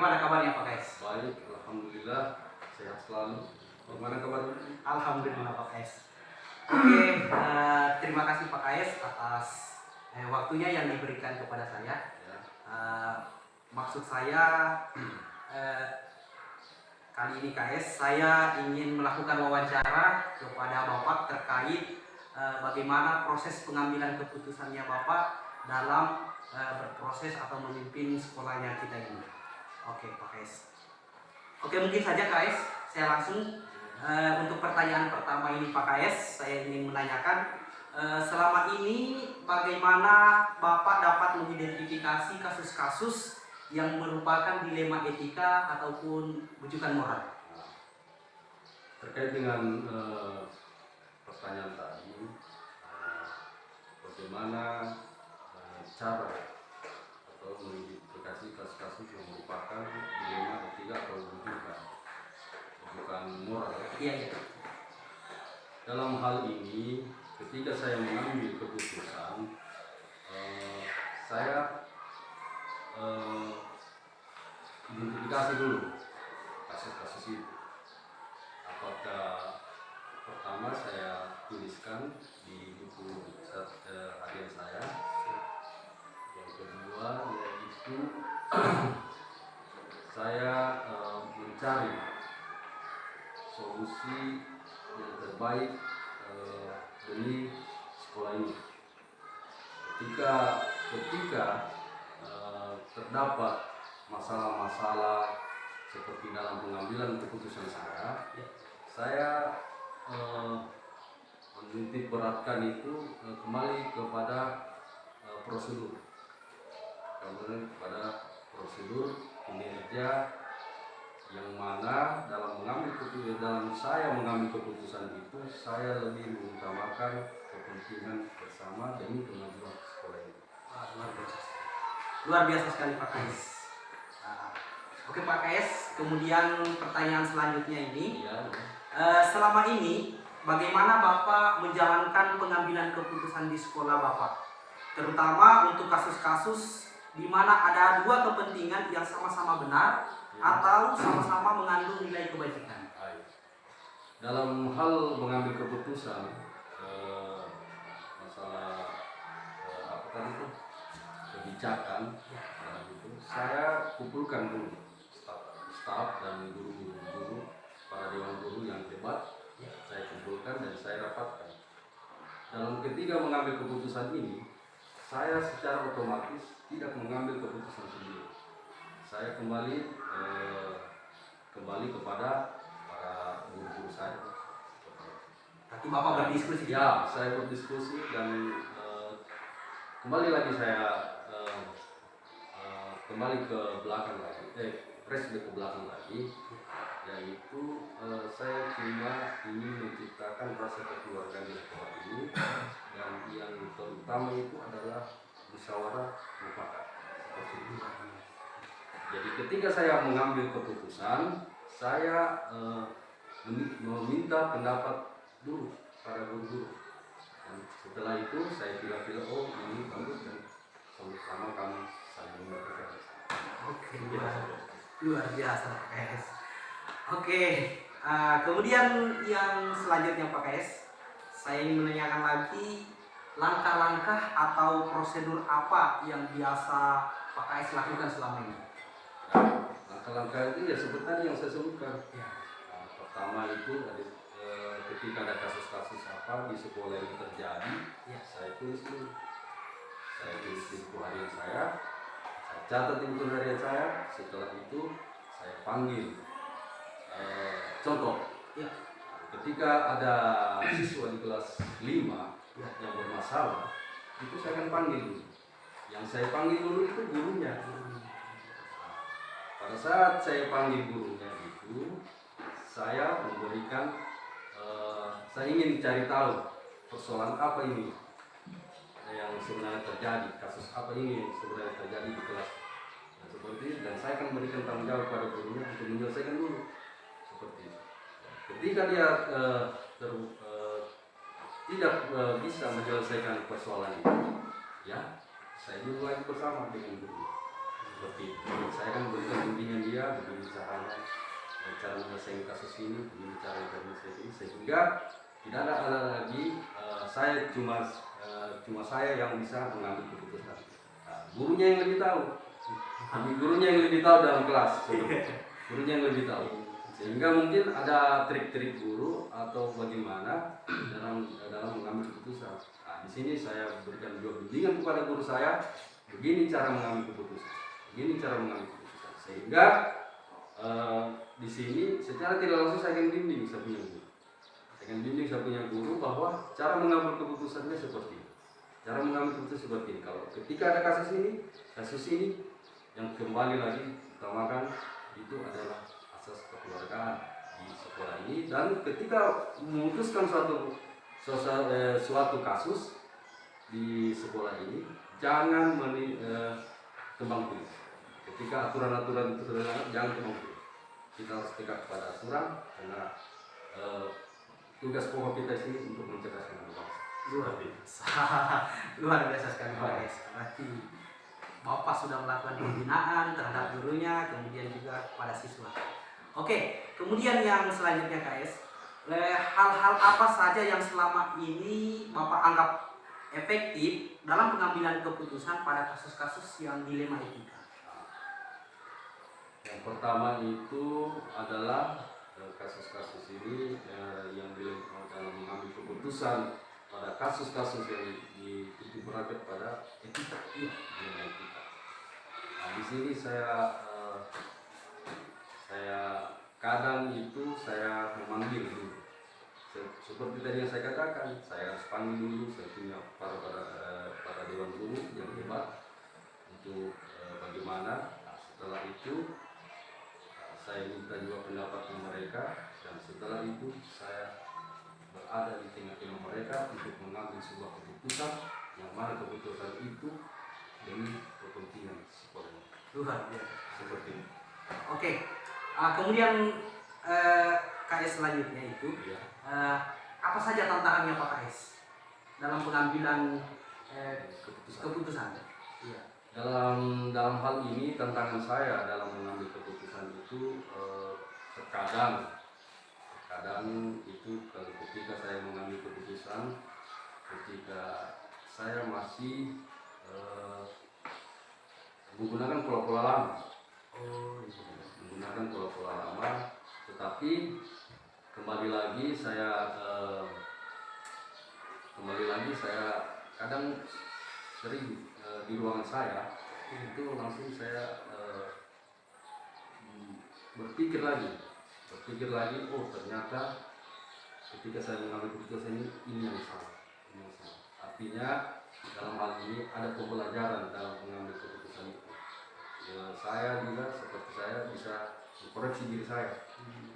Bagaimana kabarnya Pak Kais? Baik, alhamdulillah sehat selalu. Bagaimana kabarnya? Alhamdulillah Pak Kais. Oke, terima kasih Pak Kais atas waktunya yang diberikan kepada saya. Ya. Maksud saya kali ini KS, saya ingin melakukan wawancara kepada Bapak terkait bagaimana proses pengambilan keputusannya Bapak dalam berproses atau memimpin sekolahnya kita ini. Oke Pak KS. Oke, mungkin saja KS, saya langsung untuk pertanyaan pertama ini Pak KS, saya ingin menanyakan selama ini bagaimana Bapak dapat mengidentifikasi kasus-kasus yang merupakan dilema etika ataupun bujukan moral. Terkait dengan pertanyaan tadi, bagaimana cara atau mengidentifikasi kasus-kasus yang merupakan dilema etika atau bujukan moral. Iya. Dalam hal ini, ketika saya mengambil keputusan, saya identifikasi dulu kasus-kasus itu. Apakah pertama saya tuliskan di buku harian saya. Yang kedua yaitu saya mencari solusi yang terbaik demi sekolah ini. Ketika terdapat masalah-masalah seperti dalam pengambilan keputusan saya menitik beratkan itu kembali kepada prosedur, kinerja yang mana dalam saya mengambil keputusan itu saya lebih mengutamakan kepentingan bersama demi kemajuan sekolah ini. Luar biasa sekali Pak Kais. Oke Pak Kais, kemudian pertanyaan selanjutnya ini, selama ini bagaimana Bapak menjalankan pengambilan keputusan di sekolah Bapak, terutama untuk kasus-kasus di mana ada dua kepentingan yang sama-sama benar atau sama-sama mengandung nilai kebajikan. Dalam hal mengambil keputusan masalah apa tadi itu kebijakan, saya kumpulkan dulu staf dan guru-guru, para dewan guru yang hebat, saya kumpulkan dan saya rapatkan. Dalam ketika mengambil keputusan ini, saya secara otomatis tidak mengambil keputusan sendiri. Saya kembali kepada para guru-guru saya. Berarti Bapak berdiskusi? Ya, saya berdiskusi dan kembali lagi saya kembali ke belakang lagi, flashback ke belakang lagi, yaitu saya cuma ingin menciptakan rasa kekeluargaan di sekolah ini, dan yang terutama itu adalah musyawarah mufakat. Jadi ketika saya mengambil keputusan, saya meminta pendapat dulu pada guru-guru. Dan setelah itu saya pilih-pilih, oh ini bagus dan sama-sama kami saling memperhatikan. Oke, luar biasa Pak KS. Oke, kemudian yang selanjutnya Pak KS, saya ingin menanyakan lagi langkah-langkah atau prosedur apa yang biasa Pak KS lakukan selama ini? Langkah-langkah itu ya seperti tadi yang saya sebutkan. Pertama itu ketika ada kasus-kasus apa di sekolah yang terjadi, saya tulis dulu. Saya tulis di buku harian saya catat di buku harian saya. Setelah itu saya panggil. Contoh, ketika ada siswa di kelas 5 yang bermasalah, itu saya akan panggil dulu. Yang saya panggil dulu itu gurunya. Pada saat saya panggil gurunya itu, saya memberikan, saya ingin cari tahu persoalan apa ini yang sebenarnya terjadi, kasus apa ini yang sebenarnya terjadi di kelas. Nah, seperti itu, dan saya akan memberikan tanggung jawab pada gurunya untuk menyelesaikan dulu. Seperti itu. Ketika dia tidak bisa menyelesaikan persoalan itu, ya saya dulu lagi bersama dengan guru. seperti itu. Saya kan memberikan bimbingan dia begini caranya, cara menyelesaikan kasus ini, begini cara menyelesaikan ini, sehingga tidak ada lagi saya cuma saya yang bisa mengambil keputusan. Nah, gurunya yang lebih tahu, gurunya yang lebih tahu dalam kelas, gurunya yang lebih tahu. Sehingga mungkin ada trik-trik guru atau bagaimana dalam mengambil keputusan. Nah, di sini saya berikan juga bimbingan kepada guru saya, begini cara mengambil keputusan, begini cara mengambil keputusan. Sehingga di sini secara tidak langsung saya akan bimbing saya punya guru. Saya akan bimbing saya punya guru bahwa cara mengambil keputusannya seperti ini. Cara mengambil keputusan seperti ini. Kalau ketika ada kasus ini yang kembali lagi utamakan itu adalah asas kekeluargaan di sekolah ini, dan ketika memutuskan suatu kasus di sekolah ini jangan tebang pilih. Ketika aturan-aturan itu sudah jangan tebang pilih. Kita harus tegak pada aturan karena tugas pokok kita sini untuk mencerdaskan bangsa. Luar biasa sekali Pak Kais. Berarti Bapak sudah melakukan pembinaan terhadap gurunya, kemudian juga kepada siswa. Oke, kemudian yang selanjutnya KS, hal-hal apa saja yang selama ini Bapak anggap efektif dalam pengambilan keputusan pada kasus-kasus yang dilema etika? Yang pertama itu adalah kasus-kasus ini yang dalam mengambil keputusan pada kasus-kasus yang dititik-beratkan pada etika, dilema etika. Nah, di sini saya kadang itu saya memanggil dulu. Seperti tadi yang saya katakan, saya harus panggil dulu, saya punya para dewan guru yang hebat untuk bagaimana. Nah, setelah itu saya minta juga pendapat mereka, dan setelah itu saya berada di tengah-tengah mereka untuk mengambil sebuah keputusan yang mana keputusan itu demi kepentingan sekolah. Luar biasa. Seperti ini. Oke. Kemudian KS selanjutnya itu apa saja tantangannya Pak KS dalam pengambilan keputusan? Iya. Dalam hal ini tantangan saya dalam mengambil keputusan itu terkadang itu ketika saya mengambil keputusan ketika saya masih menggunakan pola-pola lama. Menggunakan pola-pola lama, tetapi kembali lagi saya kadang sering di ruangan saya itu langsung saya berpikir lagi, oh ternyata ketika saya mengambil keputusan ini yang salah. Artinya dalam hal ini ada pembelajaran dalam mengambil keputusan itu. Saya juga seperti saya bisa mengkoreksi diri saya,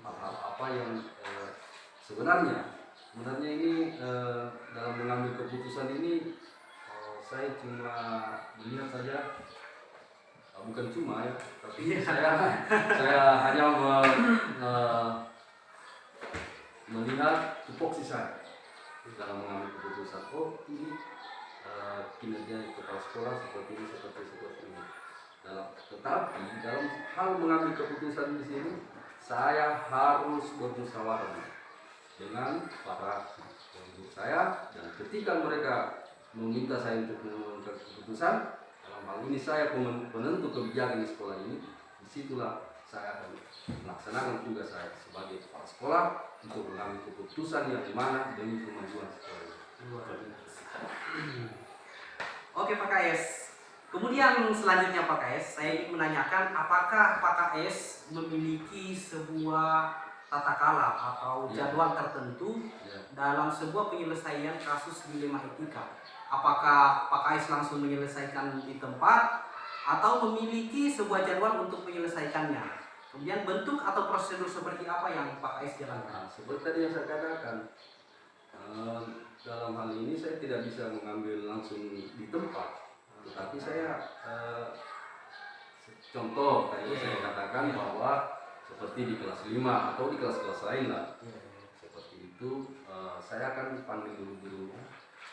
hal-hal apa yang sebenarnya ini dalam mengambil keputusan ini saya cuma melihat saja, bukan cuma ya, tapi saya hanya melihat tupoksi saya dalam mengambil keputusan. Oh ini kinerja kepala sekolah seperti ini. Tetapi dalam hal mengambil keputusan di sini saya harus bermusyawarah dengan para guru saya, dan ketika mereka meminta saya untuk mengambil keputusan dalam hal ini saya penentu kebijakan di sekolah ini, disitulah saya akan melaksanakan tugas saya sebagai kepala sekolah untuk mengambil keputusan yang mana demi kemajuan sekolah ini. Oke Pak KS. Kemudian selanjutnya Pak KS, saya ingin menanyakan apakah Pak KS memiliki sebuah tata kelola atau jadwal tertentu dalam sebuah penyelesaian kasus dilema etika? Apakah Pak KS langsung menyelesaikan di tempat atau memiliki sebuah jadwal untuk menyelesaikannya? Kemudian bentuk atau prosedur seperti apa yang Pak KS jalankan? Seperti tadi yang saya katakan, dalam hal ini saya tidak bisa mengambil langsung di tempat. Tetapi saya contoh tadi saya katakan bahwa seperti di kelas 5 atau di kelas-kelas lain lah, seperti itu saya akan panggil dulu gurunya,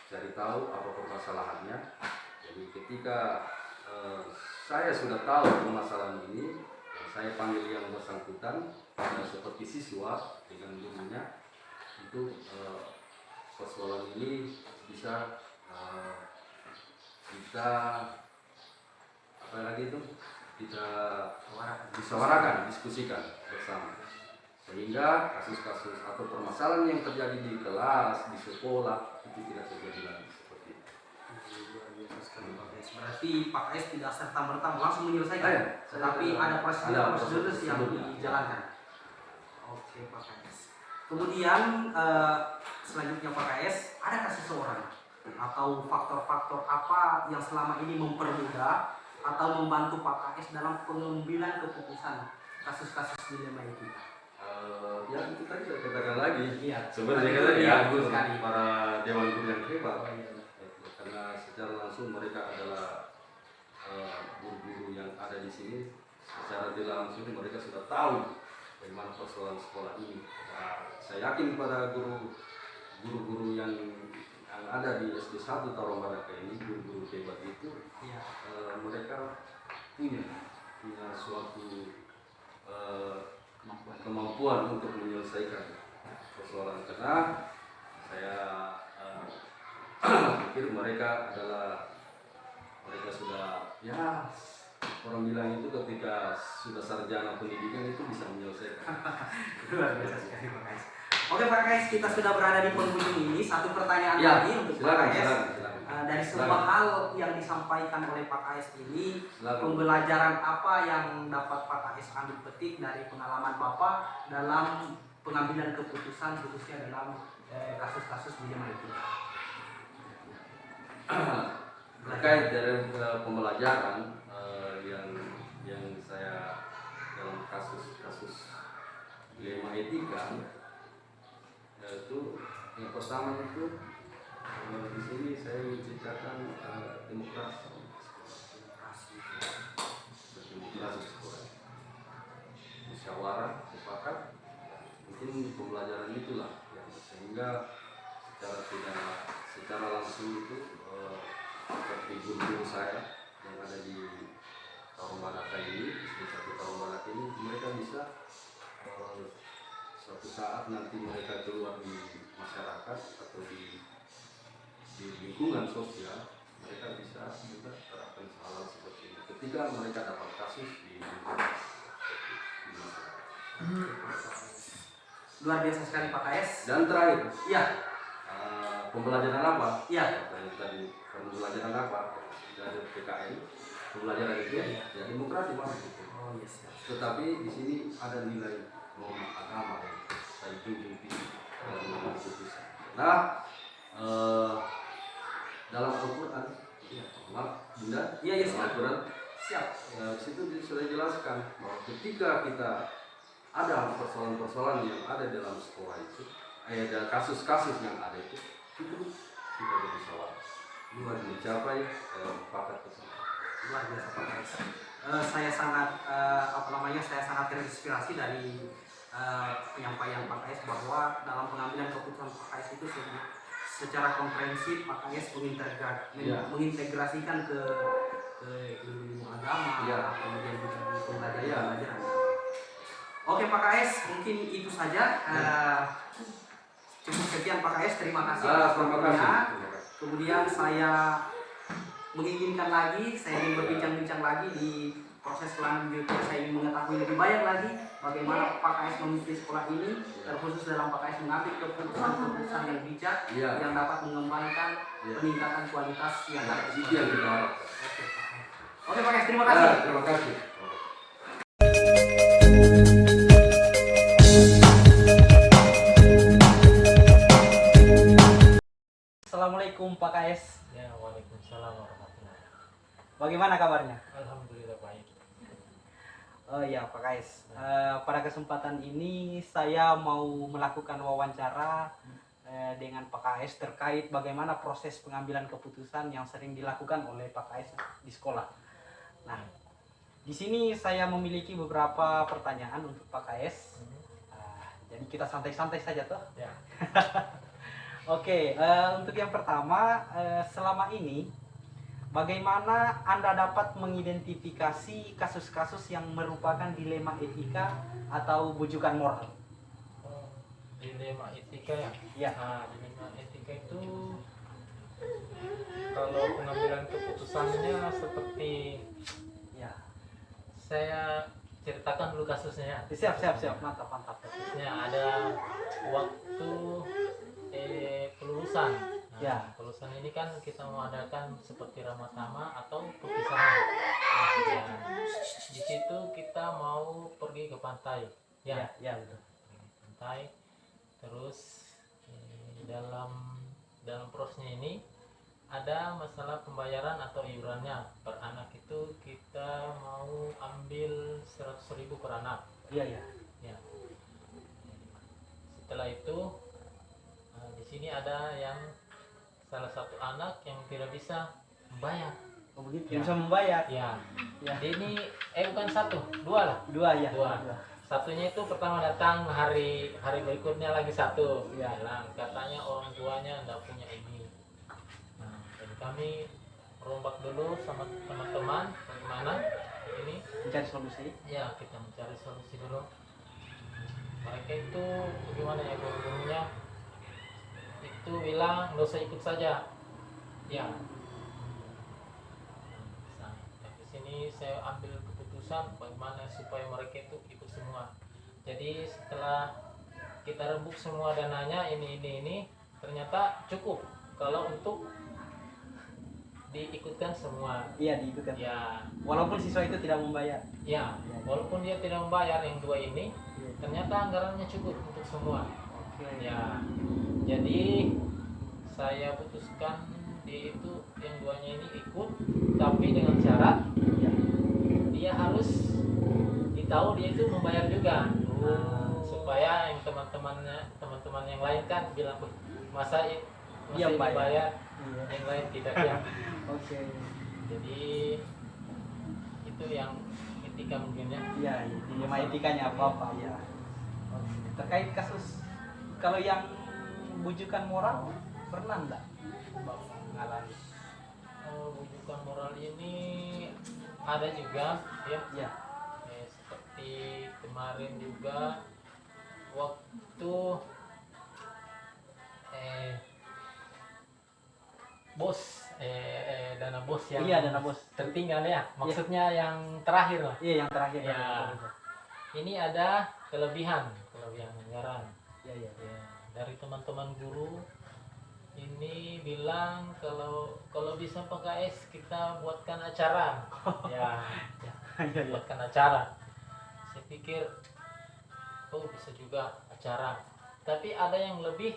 cari tahu apa permasalahannya. Jadi ketika saya sudah tahu permasalahan ini, saya panggil yang bersangkutan seperti siswa dengan gurunya untuk persoalan ini bisa kita apa lagi itu kita disawarakan, diskusikan bersama, sehingga kasus-kasus atau permasalahan yang terjadi di kelas, di sekolah itu tidak terjadi lagi seperti itu. Luar biasa sekali Pak Kais. Berarti Pak Kais tidak serta-merta langsung menyelesaikan, Iya, tetapi ada prosedur yang prosedurnya. dijalankan. Oke Pak Kais. Kemudian selanjutnya Pak Kais, adakah seseorang atau faktor-faktor apa yang selama ini mempermudah atau membantu Pak Kais dalam pengambilan keputusan kasus-kasus dilema itu? Ya itu tadi saya katakan lagi, Iya. sebenarnya Tadi kata itu, ya betul sekali. para dewan guru yang hebat, karena secara langsung mereka adalah guru-guru yang ada di sini. Secara tidak langsung mereka sudah tahu bagaimana persoalan sekolah ini. Nah, saya yakin pada guru-guru yang ada di SD 1 Tarumanaka ini, guru-guru hebat itu, Iya. mereka punya suatu kemampuan untuk menyelesaikan persoalan, karena saya pikir mereka sudah, ya orang bilang itu ketika sudah sarjana pendidikan itu bisa menyelesaikan. Luar biasa sekali Pak Kais. Oke Pak Kais, kita sudah berada di penghujung ini. Satu pertanyaan Ya, lagi untuk Pak silakan, Kais. silakan. Dari semua hal yang disampaikan oleh Pak Kais ini, Silakan. pembelajaran apa yang dapat Pak Kais ambil petik dari pengalaman Bapak dalam pengambilan keputusan khususnya dalam kasus-kasus dilema itu? Terkait dari pembelajaran yang saya dalam kasus-kasus dilema etika, yaitu yang pertama itu di sini saya menciptakan demokrasi sekolah, musyawarah mufakat, mungkin pembelajaran itulah yang sehingga secara langsung itu seperti guru-guru saya yang ada di Tarumanaka ini, di satu Tarumanaka ini, mereka bisa suatu saat nanti mereka keluar di masyarakat atau di lingkungan sosial, mereka bisa juga terapkan hal seperti ini ketika mereka dapat kasus di masyarakat. Luar biasa sekali Pak Kais. Dan terakhir, Iya. pembelajaran apa? Iya. Tadi pembelajaran apa dari PKN? Pembelajaran itu ya demokrasi Mas. Oh yes. Tetapi di sini ada nilai norma agama yang saya junjung tinggi dalam keputusan. Nah, dalam Al-Quran, maaf Bunda, Iya, dalam Al-Quran, siap. situ sudah dijelaskan bahwa ketika kita ada persoalan-persoalan yang ada dalam sekolah itu, ada kasus-kasus yang ada itu kita bermusyawarah buat mencapai mufakat bersama. Luar biasa Pak Kais. Saya sangat saya sangat terinspirasi dari penyampaian Pak Kais bahwa dalam pengambilan keputusan Pak Kais itu secara komprehensif Pak Kais mengintegrasikan ke ilmu agama, kemudian juga di pembelajaran. Oke Pak Kais, mungkin itu saja. Cukup sekian Pak Kais, terima kasih atas Terima waktunya. kasih. Kemudian saya menginginkan lagi, saya ingin berbincang-bincang lagi di proses selanjutnya. Saya ingin mengetahui lebih banyak lagi bagaimana Pak Kais memimpin sekolah ini, terkhusus dalam Pak Kais mengambil keputusan-keputusan yang bijak yang dapat mengembangkan peningkatan kualitas yang ada di Itu yang kita harapkan. Oke Pak Kais, terima kasih. Terima kasih. Assalamualaikum Pak Kais. Ya, waalaikumsalam warahmatullahi wabarakatuh. Bagaimana kabarnya? Alhamdulillah baik. Oh iya Pak Kais, pada kesempatan ini saya mau melakukan wawancara dengan Pak Kais terkait bagaimana proses pengambilan keputusan yang sering dilakukan oleh Pak Kais di sekolah. Nah, di sini saya memiliki beberapa pertanyaan untuk Pak Kais. Jadi kita santai-santai saja toh. Ya. Oke, untuk yang pertama, selama ini bagaimana Anda dapat mengidentifikasi kasus-kasus yang merupakan dilema etika atau bujukan moral? Dilema etika ya. Ya. Nah, dilema etika itu kalau pengambilan keputusannya seperti Ya. saya ceritakan dulu kasusnya. Siap, mantap. Kasusnya ada waktu kelulusan. Nah, Ya. kelulusan ini kan kita mengadakan seperti ramatama atau perpisahan. Ya, di situ kita mau pergi ke pantai. Ya, Betul. pantai. Terus dalam prosesnya ini ada masalah pembayaran atau iurannya. Per anak itu kita mau ambil 100.000 per anak. Iya. Ya. Setelah itu di sini ada yang salah satu anak yang tidak bisa membayar. Oh begitu. Ya. Bisa membayar. Ya. Ya. Ini bukan satu, dua lah. Dua ya. Dua. Satunya itu pertama datang hari berikutnya lagi satu. Ya. Bilang katanya orang tuanya tidak punya ini. Nah, jadi kami merombak dulu sama teman-teman bagaimana ini. Mencari solusi. Ya, kita mencari solusi dulu. Mereka itu bagaimana ya, guru-gurunya itu bilang nggak usah ikut saja. Ya. Nah, di sini saya ambil keputusan bagaimana supaya mereka itu ikut semua. Jadi setelah kita rembuk semua dananya ini ternyata cukup kalau untuk diikutkan semua. Iya, diikutkan. Ya, Walaupun siswa itu tidak membayar. ya, walaupun dia tidak membayar yang dua ini, ternyata anggarannya cukup untuk semua. Oke. Ya, jadi saya putuskan dia itu yang duanya ini ikut, tapi dengan syarat Ya. dia harus ditahu dia itu membayar juga. Supaya yang teman-teman yang lain kan bilang, masa Dia ini bayar." bayar, Iya. yang lain tidak ya. Oke. Jadi itu yang etika mungkin ya. Iya, dilema etikanya apa ya. Oke. Terkait kasus kalau yang bujukan moral pernah enggak Bapak mengalami? Rujukan moral ini ada juga ya. Iya. Seperti kemarin juga waktu bos dana bos yang Iya, dana bos. tertinggal ya, maksudnya yang terakhir lah. Iya, yang terakhir. Ya. Ini ada kelebihan anggaran. Iya. Ya, dari teman-teman guru ini bilang kalau bisa pakai kita buatkan acara. Ya, Iya. buatkan acara. Saya pikir bisa juga acara, tapi ada yang lebih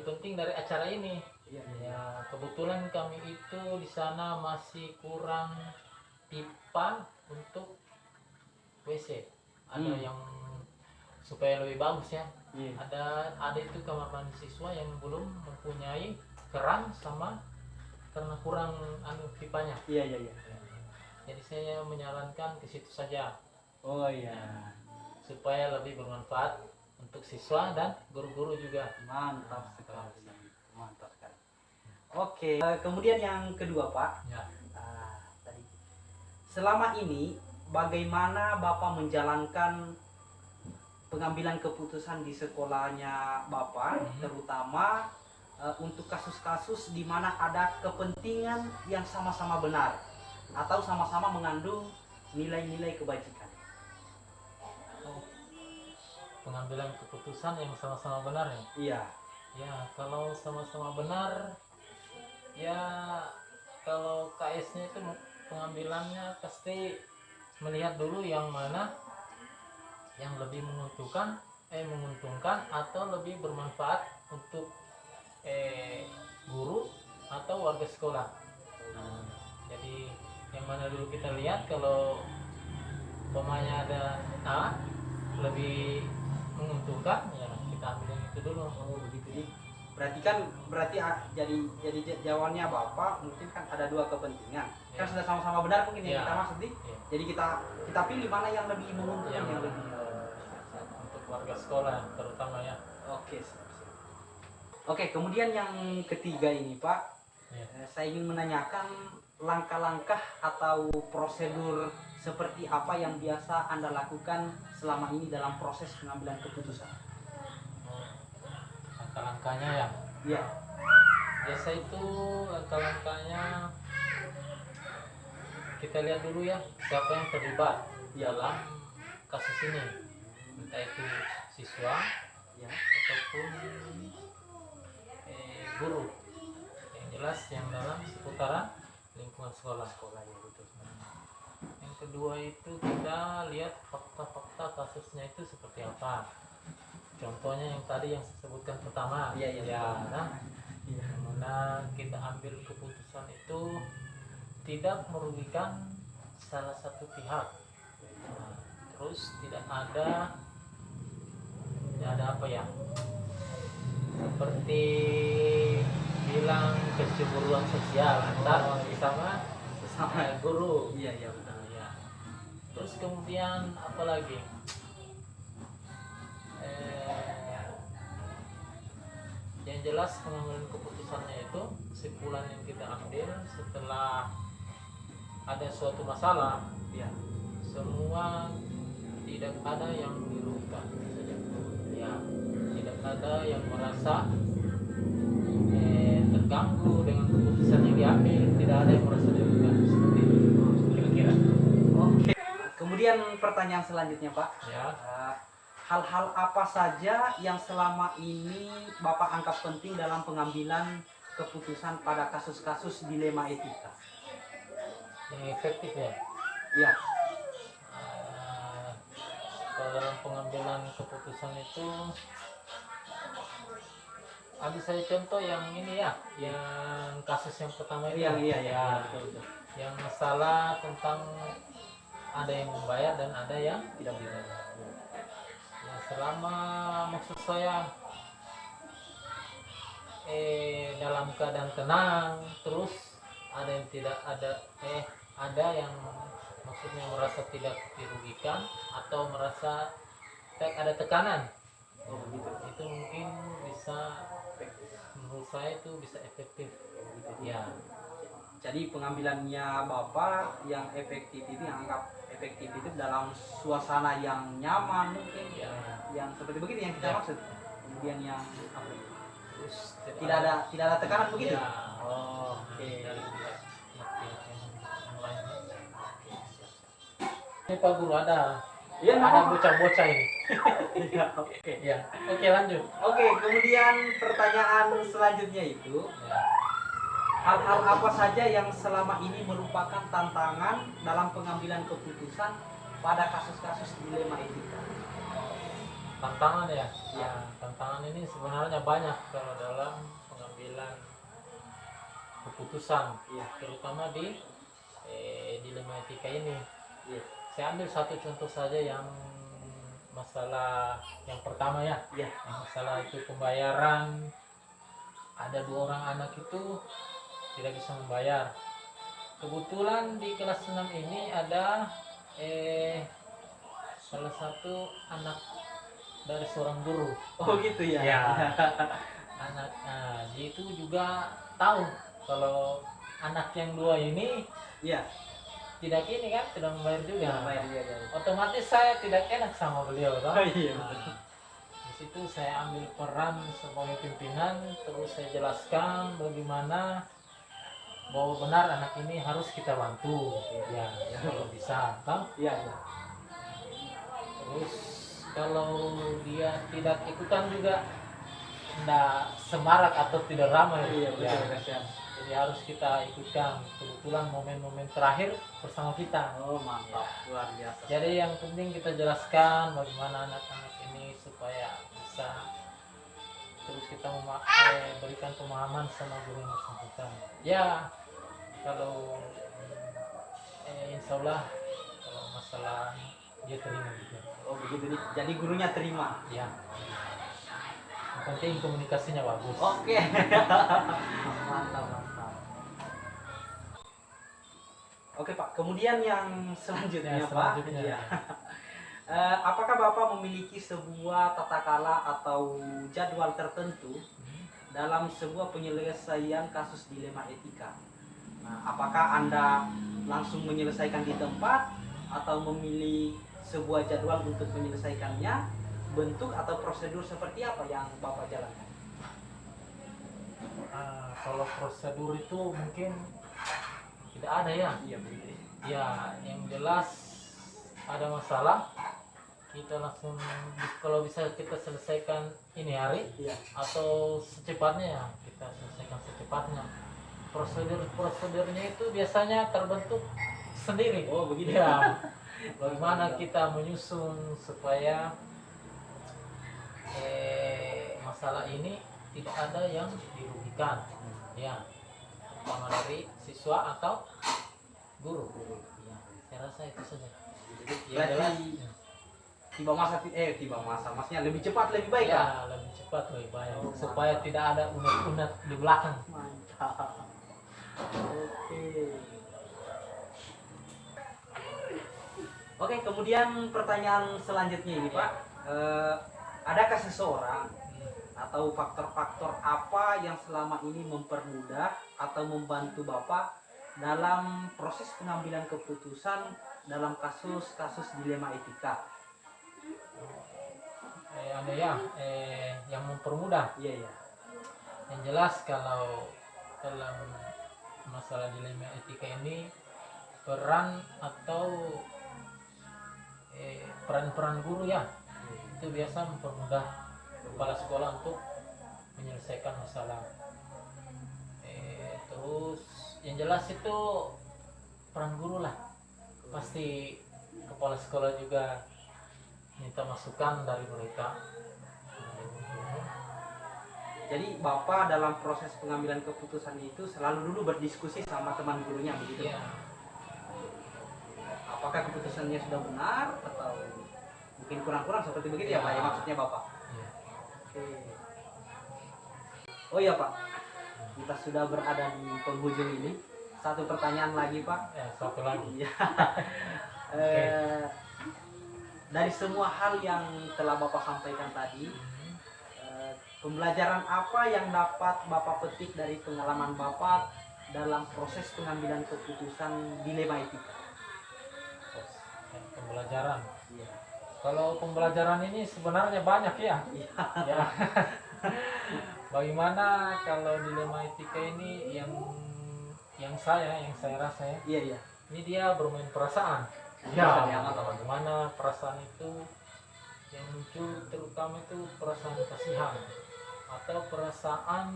penting dari acara ini. Iya. Ya, kebetulan kami itu di sana masih kurang pipa untuk WC. Ada yang supaya lebih bagus ya. Iya. Ada itu kamar mandi siswa yang belum mempunyai keran sama karena kurang pipanya. Iya. Jadi saya menyarankan ke situ saja. Oh iya. Supaya lebih bermanfaat untuk siswa dan guru-guru juga. Mantap sekali. Oke. Kemudian yang kedua, Pak. Ya. Tadi. Selama ini bagaimana Bapak menjalankan pengambilan keputusan di sekolahnya Bapak, terutama untuk kasus-kasus di mana ada kepentingan yang sama-sama benar atau sama-sama mengandung nilai-nilai kebajikan? Pengambilan keputusan yang sama-sama benar ya. Iya. Ya, kalau sama-sama benar ya, kalau KS-nya itu pengambilannya pasti melihat dulu yang mana yang lebih menguntungkan atau lebih bermanfaat untuk guru atau warga sekolah. Nah, jadi yang mana dulu kita lihat kalau umpamanya ada lebih menguntungkan ya kita ambil itu dulu. Oh begitu. Jadi jawabannya Bapak mungkin kan ada dua kepentingan. Ya. Kan sudah sama-sama benar mungkin yang Ya. kita maksud nih. Ya. Jadi kita pilih mana yang lebih menguntungkan, Yang yang lebih. untuk warga sekolah terutama ya. Oke, siap. Oke, kemudian yang ketiga ini Pak, Saya ingin menanyakan langkah-langkah atau prosedur seperti apa yang biasa Anda lakukan selama ini dalam proses pengambilan keputusan. Langkah-langkahnya ya. Iya. Biasa itu langkah-langkahnya kita lihat dulu ya siapa yang terlibat dalam kasus ini, entah itu siswa Ya. ataupun guru. Yang jelas yang dalam seputaran lingkungan sekolah. Ya, betul. Yang kedua itu kita lihat fakta-fakta kasusnya itu seperti apa. Contohnya yang tadi yang saya sebutkan pertama, Iya, iya. ya, nah, Iya. yang mana kita ambil keputusan itu tidak merugikan salah satu pihak. Nah, terus tidak ada apa ya? Seperti bilang kecemburuan sosial antar sama guru. Iya, iya, betul. Nah, ya. Terus kemudian apa lagi? Yang jelas pengambilan keputusannya itu kesimpulan yang kita ambil setelah ada suatu masalah, Iya. semua tidak ada yang dirugikan, ya, tidak ada yang merasa terganggu dengan keputusan yang diambil, tidak ada yang merasa dirugikan, seperti itu kira-kira. Oke. Kemudian pertanyaan selanjutnya, Pak. Ya. Hal-hal apa saja yang selama ini Bapak anggap penting dalam pengambilan keputusan pada kasus-kasus dilema etika? Yang efektif ya. Ya. Kalau dalam pengambilan keputusan itu ada saya contoh yang ini ya, yang kasus yang pertama itu. Iya. Betul. Yang masalah tentang ada yang membayar dan ada yang tidak dibayar. Ya, selama maksud saya dalam keadaan tenang, terus ada yang tidak ada yang maksudnya merasa tidak dirugikan atau merasa ada tekanan. Oh, begitu. Itu mungkin bisa, menurut saya itu bisa efektif. Ya. Jadi pengambilannya Bapak yang efektif itu, yang anggap efektif itu dalam suasana yang nyaman mungkin, Ya. yang seperti begitu yang kita Ya. maksud. Kemudian yang apa itu? Terus tidak ada tekanan begitu. Ya. Oh, oke. Dari pihak yang lain. Ini Pak Guru ada Iya, ada bocah-bocah ini. Iya, oke. Ya. Oke, lanjut. Oke, kemudian pertanyaan selanjutnya itu, Ya. hal-hal apa saja yang selama ini merupakan tantangan dalam pengambilan keputusan pada kasus-kasus dilema etika? Tantangan ya. Ya. Tantangan ini sebenarnya banyak kalau dalam pengambilan keputusan, Iya. terutama di dilema etika ini. Iya. Saya ambil satu contoh saja yang masalah yang pertama ya. Iya. Yang masalah itu pembayaran. Ada 2 orang anak itu tidak bisa membayar. Kebetulan di kelas 6 ini ada salah satu anak dari seorang guru. Oh gitu ya. Ya. Anak dia itu juga tahu kalau anak yang 2 ini Iya. tidak ini kan, tidak membayar juga. Iya. Otomatis saya tidak enak sama beliau toh. Oh iya. Nah, di situ saya ambil peran sebagai pimpinan, terus saya jelaskan bagaimana bahwa benar anak ini harus kita bantu, ya kalau bisa, toh. Iya. Terus kalau dia tidak ikutan juga tidak semarak atau tidak ramai, Iya, ya. betul, kasihan. Jadi harus kita ikutkan. Kebetulan momen-momen terakhir bersama kita. Oh, mantap. Luar biasa. Jadi yang penting kita jelaskan bagaimana anak-anak ini supaya bisa, terus kita berikan pemahaman sama guru yang bersangkutan. Ya, kalau insya Allah kalau masalah dia terima juga. Oh begitu nih. Jadi gurunya terima. Ya. Yang penting komunikasinya bagus. Oke. Mantap. Oke Pak, kemudian yang selanjutnya, Pak. Ya. Apakah Bapak memiliki sebuah tata kala atau jadwal tertentu dalam sebuah penyelesaian kasus dilema etika. Nah, apakah Anda langsung menyelesaikan di tempat atau memilih sebuah jadwal untuk menyelesaikannya? Bentuk atau prosedur seperti apa yang Bapak jalankan? Kalau prosedur itu mungkin tidak ada ya. Iya, begitu. Ya, yang jelas ada masalah kita langsung, kalau bisa kita selesaikan ini hari Iya. atau secepatnya ya kita selesaikan secepatnya. Prosedurnya itu biasanya terbentuk sendiri. Oh, begitu. Ya. Bagaimana kita menyusun supaya masalah ini tidak ada yang dirugikan, ya, terutama dari siswa atau guru. Ya, saya rasa itu saja. Ya, jelas. Berarti tiba masa maksudnya lebih cepat lebih baik kan? Ya, lebih cepat lebih baik supaya tidak ada unek-unek di belakang. Mantap. Oke, kemudian pertanyaan selanjutnya ini Pak, adakah seseorang atau faktor-faktor apa yang selama ini mempermudah atau membantu Bapak dalam proses pengambilan keputusan dalam kasus-kasus dilema etika? Ada ya, yang mempermudah. Iya, iya. Yang jelas kalau dalam masalah dilema etika ini peran atau peran guru ya itu biasa mempermudah kepala sekolah untuk menyelesaikan masalah. Terus yang jelas itu peran guru lah, pasti kepala sekolah juga minta masukan dari mereka. Jadi Bapak dalam proses pengambilan keputusan itu selalu dulu berdiskusi sama teman gurunya begitu? Ya, Apakah keputusannya sudah benar atau mungkin kurang-kurang seperti begitu ya Pak? Ya, maksudnya Bapak? ya. Oke. Oh iya Pak, kita sudah berada di penghujung ini. Satu pertanyaan lagi Pak. Satu lagi. Iya. Dari semua hal yang telah Bapak sampaikan tadi, pembelajaran apa yang dapat Bapak petik dari pengalaman Bapak dalam proses pengambilan keputusan dilema etika? Pembelajaran. Iya. Kalau pembelajaran ini sebenarnya banyak ya. Iya. Ya. Bagaimana kalau dilema etika ini yang saya rasa ya. Iya, iya. Ini dia bermain perasaan. Ya, Ya, bagaimana perasaan itu yang muncul, terutama itu perasaan kasihan atau perasaan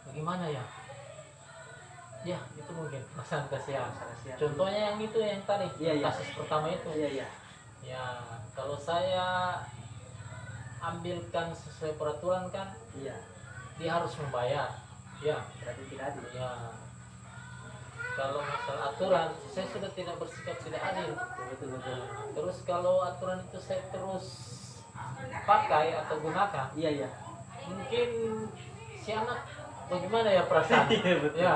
bagaimana ya? Ya, itu mungkin perasaan kasihan. Contohnya yang itu yang tadi, Iya, iya. kasus pertama itu. Iya, iya. Ya, kalau saya ambilkan sesuai peraturan kan, Iya. dia harus membayar. Ya, Berarti tidak adil. ya. Kalau masalah aturan, saya sudah tidak bersikap tidak adil. Betul, betul. Terus kalau aturan itu saya terus pakai atau gunakan, Iya, iya. mungkin si anak bagaimana ya perasaan? Iya, betul. Ya,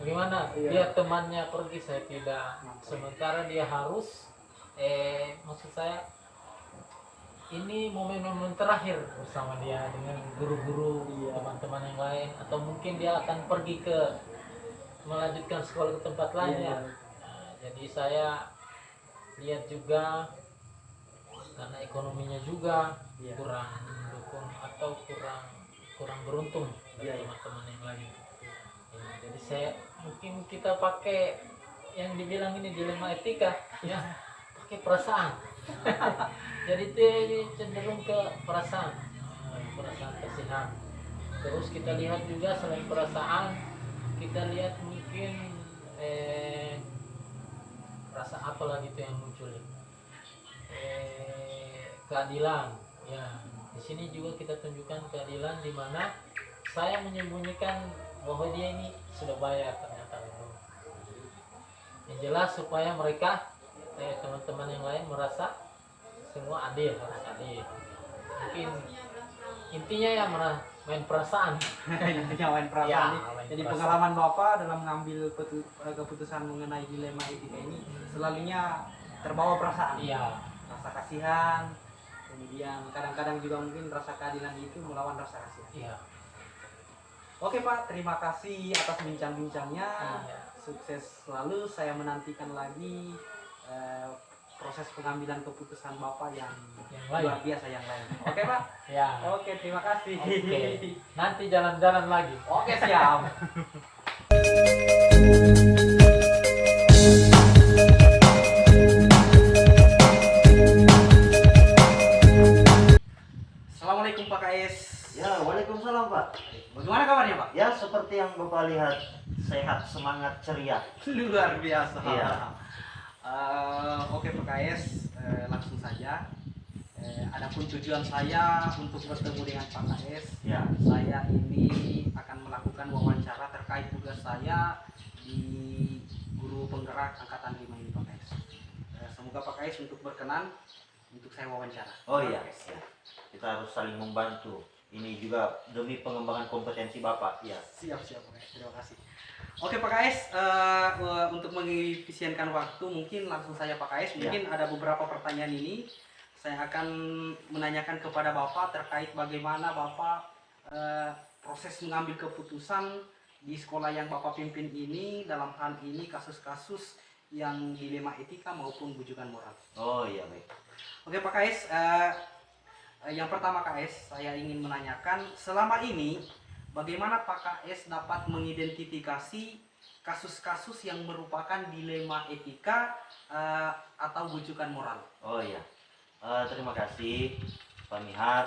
bagaimana Iya. dia temannya pergi, saya tidak. Sementara dia harus, maksud saya ini momen-momen terakhir bersama dia dengan guru-guru, Iya. teman-teman yang lain, atau mungkin dia akan pergi ke melanjutkan sekolah ke tempat lain ya. Iya, Nah, jadi saya lihat juga karena ekonominya juga Iya. kurang mendukung atau kurang beruntung dari Iya. teman-teman yang lain. Ya, jadi saya mungkin kita pakai yang dibilang ini dilema etika ya, pakai perasaan. Jadi itu cenderung ke perasaan, perasaan kasihan. Terus kita lihat juga selain perasaan, kita lihat mungkin rasa apa lagi itu yang muncul, keadilan ya. Di sini juga kita tunjukkan keadilan di mana saya menyembunyikan bahwa dia ini sudah bayar ternyata itu. Yang jelas supaya mereka teman-teman yang lain merasa semua adil, harus adil. Mungkin intinya ya main perasaan. Intinya main perasaan Ya, nih. main Jadi perasaan. pengalaman Bapak dalam mengambil keputusan mengenai dilema etika ini selalunya terbawa perasaan. Iya, Rasa kasihan, Kemudian kadang-kadang juga mungkin rasa keadilan itu melawan rasa kasihan. Iya. Oke Pak, terima kasih atas bincang-bincangnya. Iya. Sukses selalu. Saya menantikan lagi proses pengambilan keputusan Bapak yang lain. luar biasa yang lain. Oke Pak? Ya. Oke, terima kasih. Oke. Nanti jalan-jalan lagi. Oke, siap. Assalamualaikum Pak KS. Ya, waalaikumsalam Pak. Bagaimana kabarnya Pak? Ya, seperti yang Bapak lihat, sehat, semangat, ceria. Luar biasa. Iya. Oke Pak KS, langsung saja. Adapun tujuan saya untuk bertemu dengan Pak KS, Ya. saya ini akan melakukan wawancara terkait tugas saya di guru penggerak angkatan 5 ini Pak KS. Semoga Pak KS untuk berkenan untuk saya wawancara. Oh iya, ya. Kita harus saling membantu. Ini juga demi pengembangan kompetensi Bapak. Ya. Siap Pak KS, terima kasih. Oke Pak KS, untuk mengefisienkan waktu mungkin langsung saja Pak KS. Mungkin ada beberapa pertanyaan ini saya akan menanyakan kepada Bapak terkait bagaimana Bapak proses mengambil keputusan di sekolah yang Bapak pimpin ini, dalam hal ini kasus-kasus yang dilema etika maupun bujukan moral. Oh iya, baik. Oke Pak KS, yang pertama KS, saya ingin menanyakan selama ini bagaimana Pak KS dapat mengidentifikasi kasus-kasus yang merupakan dilema etika atau bujukan moral. Oh iya. Terima kasih Pak Mihar.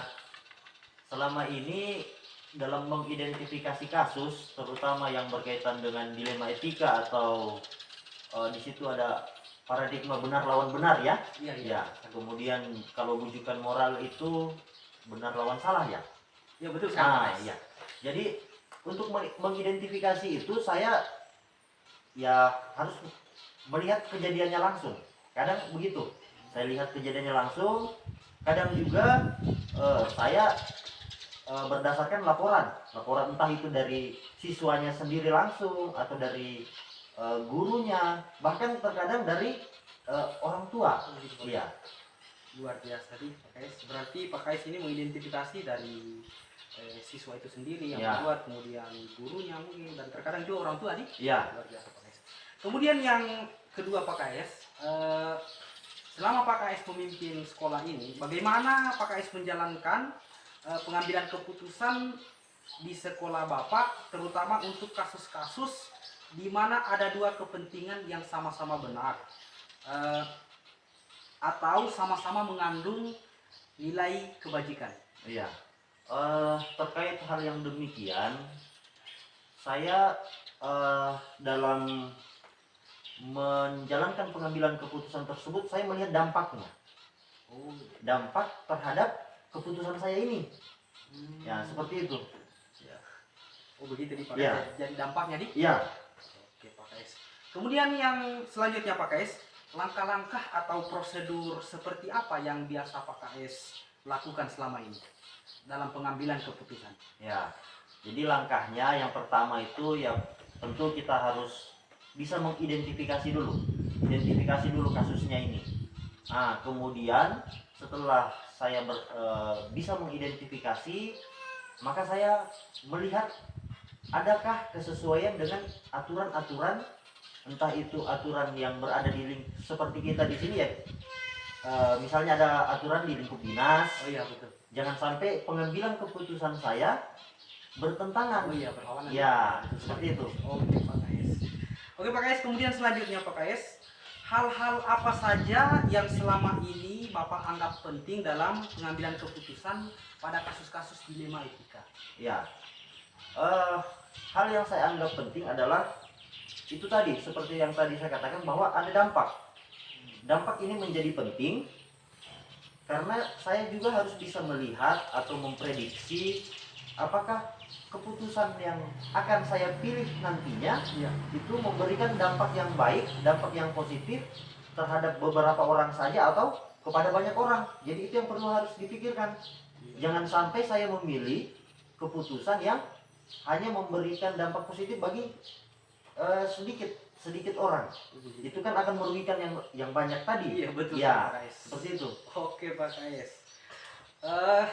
Selama ini dalam mengidentifikasi kasus, terutama yang berkaitan dengan dilema etika atau di situ ada paradigma benar lawan benar ya. Iya. Ya. Kemudian kalau bujukan moral itu benar lawan salah ya. Ya betul sekali. Iya. Jadi untuk mengidentifikasi itu saya ya harus melihat kejadiannya langsung. Kadang begitu. Saya lihat kejadiannya langsung, kadang juga saya berdasarkan laporan entah itu dari siswanya sendiri langsung atau dari gurunya, bahkan terkadang dari orang tua. Iya. Luar biasa tadi Pak Kais. Berarti Pak Kais ini mengidentifikasi dari siswa itu sendiri yang membuat, kemudian gurunya mungkin, dan terkadang juga orang tua nih. Iya. Luar biasa Pak Kais. Kemudian yang kedua Pak Kais, selama Pak KS memimpin sekolah ini, bagaimana Pak KS menjalankan pengambilan keputusan di sekolah Bapak, terutama untuk kasus-kasus di mana ada dua kepentingan yang sama-sama benar atau sama-sama mengandung nilai kebajikan? Iya. Terkait hal yang demikian, saya dalam menjalankan pengambilan keputusan tersebut saya melihat dampaknya. Dampak terhadap keputusan saya ini. Ya, seperti itu. Ya. Oh begitu nih Pak Ya. KS. Jadi dampaknya nih. Iya. Oke Pak KS. Kemudian yang selanjutnya Pak KS, langkah-langkah atau prosedur seperti apa yang biasa Pak KS lakukan selama ini dalam pengambilan keputusan? Ya. Jadi langkahnya yang pertama itu ya tentu kita harus bisa mengidentifikasi dulu. Identifikasi dulu kasusnya ini. Nah, kemudian setelah saya bisa mengidentifikasi, maka saya melihat adakah kesesuaian dengan aturan-aturan, entah itu aturan yang berada di seperti kita di sini ya. Misalnya ada aturan di lingkup dinas. Oh iya betul. Jangan sampai pengambilan keputusan saya bertentangan. Oh iya, berlawanan. Ya, seperti itu. Oke Pak KS. Oke Pak KS, kemudian selanjutnya Pak KS, hal-hal apa saja yang selama ini Bapak anggap penting dalam pengambilan keputusan pada kasus-kasus dilema etika? Ya, hal yang saya anggap penting adalah itu tadi, seperti yang tadi saya katakan bahwa ada dampak. Dampak ini menjadi penting karena saya juga harus bisa melihat atau memprediksi apakah keputusan yang akan saya pilih nantinya itu memberikan dampak yang baik, dampak yang positif terhadap beberapa orang saja atau kepada banyak orang. Jadi itu yang perlu harus dipikirkan. Jangan sampai saya memilih keputusan yang hanya memberikan dampak positif bagi sedikit orang. Itu kan akan merugikan yang banyak tadi. Iya betul Ya, Pak KS. seperti itu. Oke Pak KS. Eh,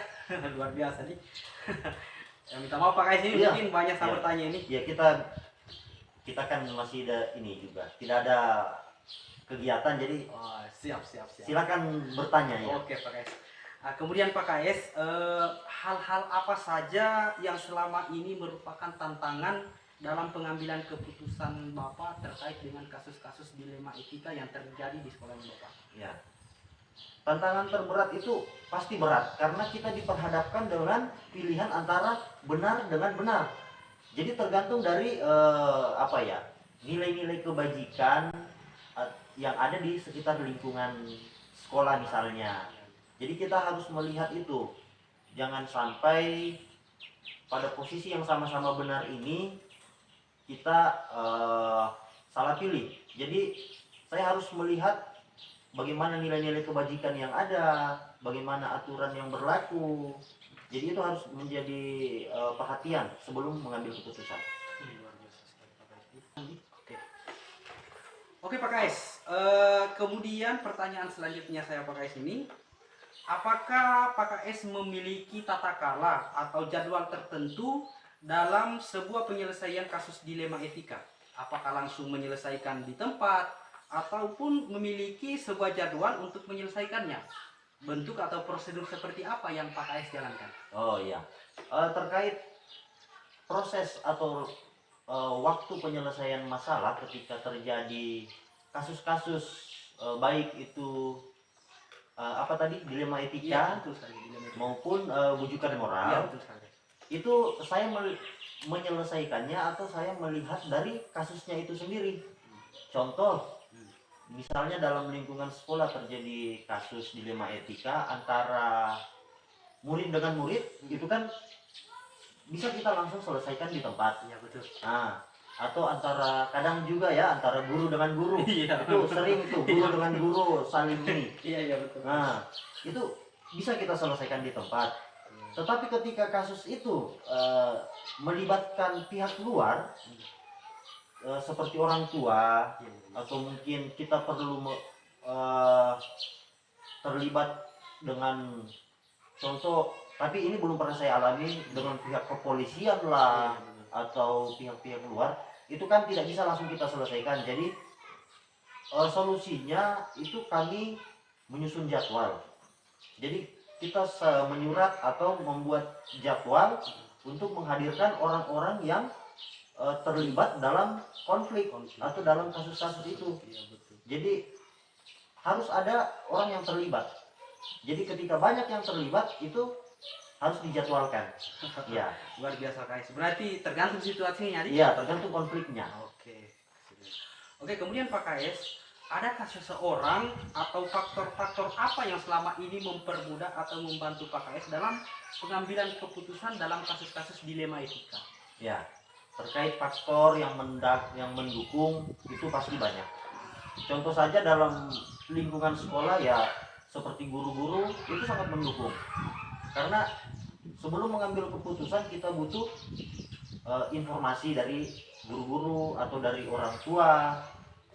luar biasa nih. Ya, minta maaf Pak Kais, ini Iya. mungkin banyak yang Iya. bertanya ini. Ya kita kan masih ada ini juga, tidak ada kegiatan, jadi Oh, siap. silakan bertanya ya. Oke Pak Kais. Nah, kemudian Pak Kais, hal-hal apa saja yang selama ini merupakan tantangan dalam pengambilan keputusan Bapak terkait dengan kasus-kasus dilema etika yang terjadi di sekolah Bapak? Ya. Tantangan terberat itu pasti berat karena kita diperhadapkan dengan pilihan antara benar dengan benar. Jadi tergantung dari nilai-nilai kebajikan yang ada di sekitar lingkungan sekolah misalnya. Jadi kita harus melihat itu. Jangan sampai pada posisi yang sama-sama benar ini kita salah pilih. Jadi saya harus melihat bagaimana nilai-nilai kebajikan yang ada, bagaimana aturan yang berlaku. Jadi itu harus menjadi perhatian sebelum mengambil keputusan. Luar biasa sekali Pak Kais. Oke Pak Kais, kemudian pertanyaan selanjutnya saya Pak Kais ini, apakah Pak Kais memiliki tata cara atau jadwal tertentu dalam sebuah penyelesaian kasus dilema etika? Apakah langsung menyelesaikan di tempat ataupun memiliki sebuah jadwal untuk menyelesaikannya? Bentuk atau prosedur seperti apa yang Pak Kais jalankan? Oh iya, terkait proses atau waktu penyelesaian masalah ketika terjadi kasus-kasus baik itu dilema etika betul sekali, dilema etika. maupun bujukan Iya, moral, betul sekali. itu saya menyelesaikannya atau saya melihat dari kasusnya itu sendiri. Contoh, misalnya dalam lingkungan sekolah terjadi kasus dilema etika antara murid dengan murid, itu kan bisa kita langsung selesaikan di tempat. Iya, betul. Nah, atau kadang juga ya antara guru dengan guru. Iya. Itu sering tuh guru dengan guru saling ini. Iya, betul. Nah, itu bisa kita selesaikan di tempat. Tetapi ketika kasus itu melibatkan pihak luar, seperti orang tua, atau mungkin kita perlu terlibat dengan contoh, tapi ini belum pernah saya alami dengan pihak kepolisian lah atau pihak-pihak luar, itu kan tidak bisa langsung kita selesaikan. Jadi solusinya itu kami menyusun jadwal. Jadi kita menyurat atau membuat jadwal untuk menghadirkan orang-orang yang terlibat dalam konflik atau dalam kasus-kasus itu. Jadi harus ada orang yang terlibat. Jadi ketika banyak yang terlibat itu harus dijadwalkan. Ya. Luar biasa Kais. Berarti tergantung situasinya, Dik? Iya, tergantung konfliknya. Oke, kemudian Pak Kais, adakah seseorang atau faktor-faktor apa yang selama ini mempermudah atau membantu Pak Kais dalam pengambilan keputusan dalam kasus-kasus dilema etika? Ya. Terkait faktor yang mendukung itu pasti banyak. Contoh saja dalam lingkungan sekolah ya seperti guru-guru itu sangat mendukung. Karena sebelum mengambil keputusan kita butuh informasi dari guru-guru atau dari orang tua.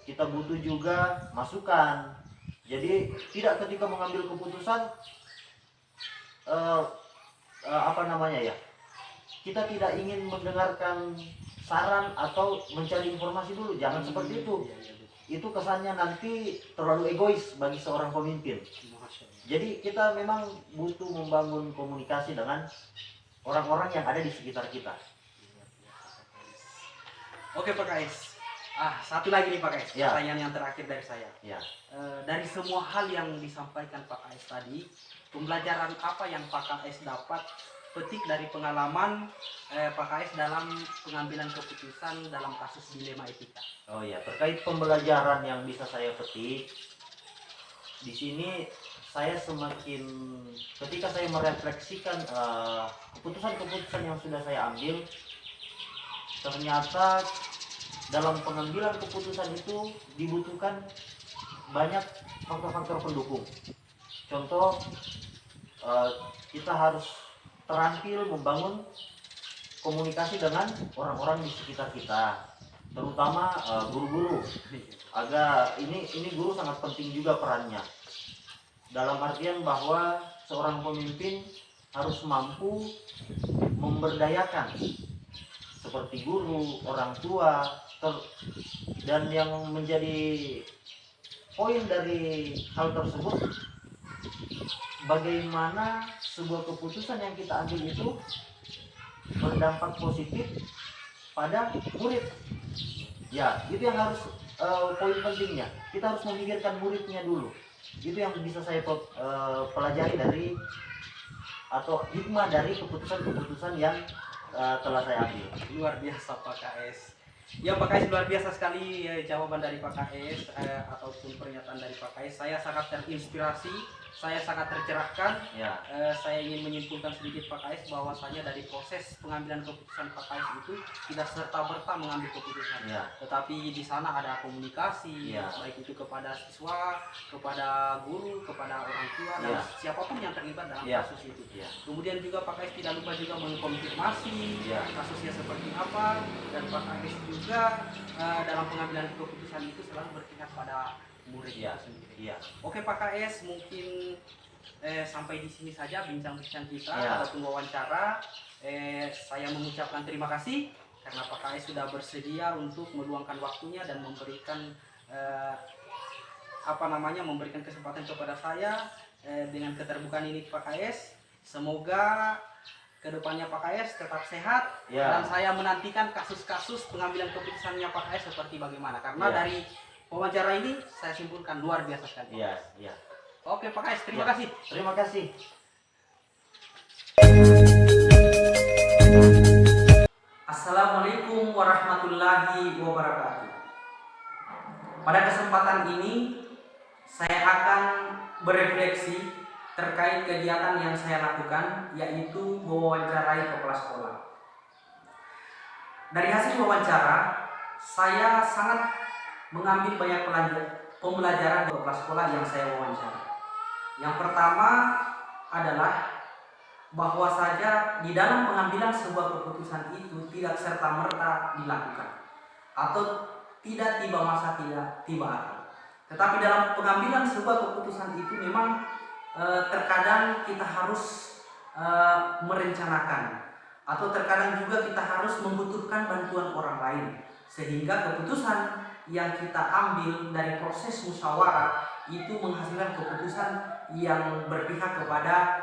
Kita butuh juga masukan. Jadi tidak ketika mengambil keputusan kita tidak ingin mendengarkan saran atau mencari informasi dulu. Jangan seperti itu. Itu kesannya nanti terlalu egois bagi seorang pemimpin. Jadi kita memang butuh membangun komunikasi dengan orang-orang yang ada di sekitar kita. Oke Pak Kais. Satu lagi nih Pak Kais, Ya. pertanyaan yang terakhir dari saya. Ya. Dari semua hal yang disampaikan Pak Kais tadi, pembelajaran apa yang Pak Kais dapat petik dari pengalaman Pak Kais dalam pengambilan keputusan dalam kasus dilema etika? Oh ya, terkait pembelajaran yang bisa saya petik di sini, saya semakin ketika saya merefleksikan keputusan-keputusan yang sudah saya ambil, ternyata dalam pengambilan keputusan itu dibutuhkan banyak faktor-faktor pendukung. Contoh, kita harus terampil membangun komunikasi dengan orang-orang di sekitar kita, terutama guru-guru. Ini guru sangat penting juga perannya. dalam artian bahwa seorang pemimpin harus mampu memberdayakan seperti guru, orang tua, dan yang menjadi poin dari hal tersebut, bagaimana sebuah keputusan yang kita ambil itu berdampak positif pada murid. Ya, itu yang harus poin pentingnya. Kita harus memikirkan muridnya dulu. Itu yang bisa saya pelajari dari atau hikmah dari keputusan-keputusan yang telah saya ambil. Luar biasa Pak KS. Ya Pak KS, luar biasa sekali jawaban dari Pak KS ataupun pernyataan dari Pak KS. Saya sangat terinspirasi, saya sangat tercerahkan. Ya, Saya ingin menyimpulkan sedikit Pak KS bahwasanya dari proses pengambilan keputusan Pak KS itu tidak serta-merta mengambil keputusan. ya, Tetapi di sana ada komunikasi, Ya. baik itu kepada siswa, kepada guru, kepada orang tua, dan Ya. siapapun yang terlibat dalam Ya. kasus itu. ya, Kemudian juga Pak KS tidak lupa juga mengkonfirmasi Ya. kasusnya seperti apa, dan Pak KS juga dalam pengambilan keputusan itu selalu berpihak pada murid Ya. itu sendiri. ya. Oke Pak KS, mungkin sampai di sini saja bincang-bincang kita Ya. ataupun wawancara. Saya mengucapkan terima kasih karena Pak KS sudah bersedia untuk meluangkan waktunya dan memberikan memberikan kesempatan kepada saya dengan keterbukaan ini Pak KS. Semoga kedepannya Pak KS tetap sehat, Ya. dan saya menantikan kasus-kasus pengambilan keputusannya Pak KS seperti bagaimana, karena Ya. dari wawancara ini saya simpulkan luar biasa sekali. Ya, ya. Oke Pak KS, terima Ya. kasih. Terima kasih. Assalamualaikum warahmatullahi wabarakatuh. Pada kesempatan ini saya akan berefleksi terkait kegiatan yang saya lakukan, yaitu mewawancarai kepala sekolah. Dari hasil wawancara, saya sangat mengambil banyak pembelajaran dari kepala sekolah yang saya wawancara. Yang pertama adalah bahwa saja di dalam pengambilan sebuah keputusan itu tidak serta-merta dilakukan atau tidak tiba masa tidak tiba akal. Tetapi dalam pengambilan sebuah keputusan itu memang terkadang kita harus merencanakan, atau terkadang juga kita harus membutuhkan bantuan orang lain, sehingga keputusan yang kita ambil dari proses musyawarah itu menghasilkan keputusan yang berpihak kepada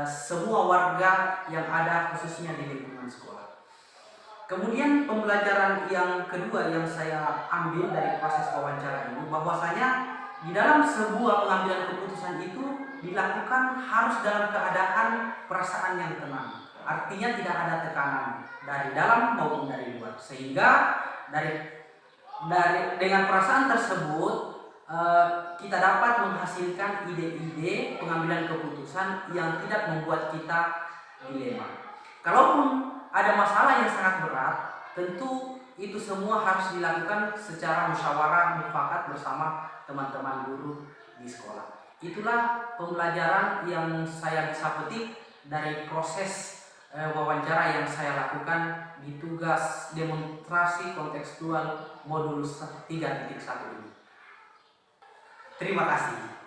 semua warga yang ada khususnya di lingkungan sekolah. Kemudian pembelajaran yang kedua yang saya ambil dari proses wawancara ini, bahwasanya di dalam sebuah pengambilan keputusan itu dilakukan harus dalam keadaan perasaan yang tenang. Artinya tidak ada tekanan dari dalam maupun dari luar, sehingga dengan perasaan tersebut kita dapat menghasilkan ide-ide pengambilan keputusan yang tidak membuat kita dilema. Kalaupun ada masalah yang sangat berat, tentu itu semua harus dilakukan secara musyawarah mufakat bersama teman-teman guru di sekolah. Itulah pembelajaran yang saya bisa petik dari proses wawancara yang saya lakukan di tugas demonstrasi kontekstual modul 3.1 ini. Terima kasih.